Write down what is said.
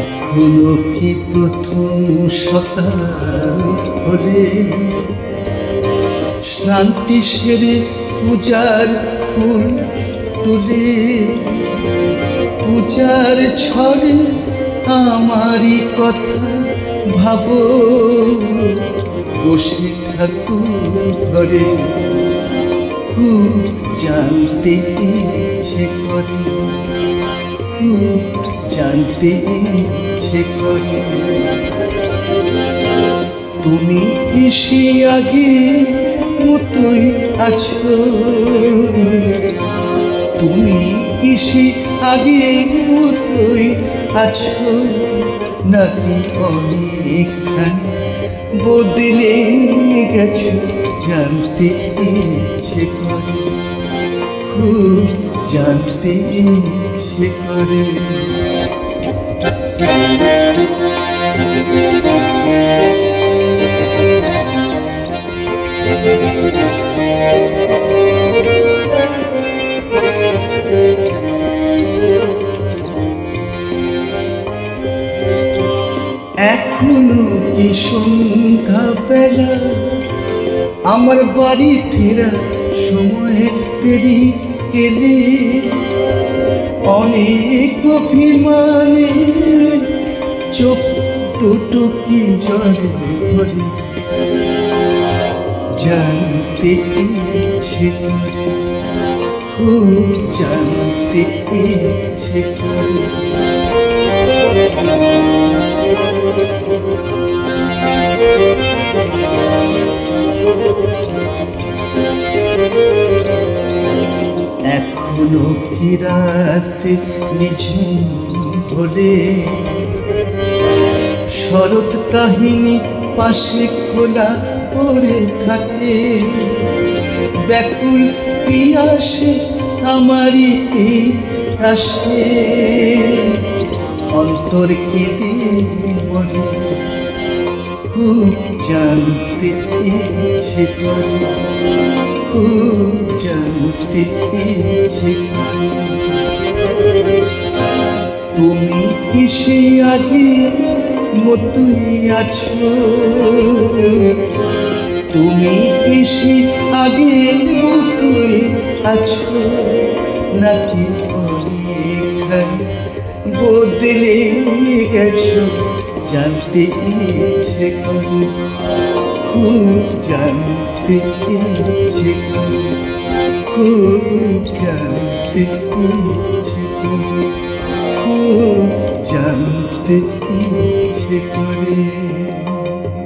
এখনো কি প্রথম সকাল হলে শ্রান্তি সেরে পূজার ফুল তুলে পূজার ছড়ে আমারই কথা ভাবো বসে ঠাকুর ঘরে খুব জানতে ইচ্ছে করে খুব জানতে ইচ্ছে করে তুমি কি সে আগে মতোই আছো তুমি কি সে আগে মতোই আছো নাকি অনেকখানি বদলে গেছো জানতে ইচ্ছে করে খুব জানতে ইচ্ছে করে এখনো কি সন্ধ্যা বেলা আমার বাড়ি ফেরার সময় পেরিয়ে গেলে অনেক অভিমানে চোখ দুটো কি জলে ভরে জানতে ইচ্ছে করে খুব জানতে ইচ্ছে করে এখনো কি রাতে নিঝুম বলে শরৎ কাহিনী পাশে খোলা পড়ে থাকে ব্যাকুল পিয়াসে আমারই আসে অন্তর কেঁদে মরে খুব জানতে ইচ্ছে করে খুব জানতে ইচ্ছে করে তুমি কি সে আগে মতোই আছো তুমি কি সে আগে মতোই আছো নাকি অনেকখানি বদলে গেছো জানতে ইচ্ছে করে খুব জানতে ইচ্ছে করে খুব জানতে ইচ্ছে করে খুব জানতে ইচ্ছে করে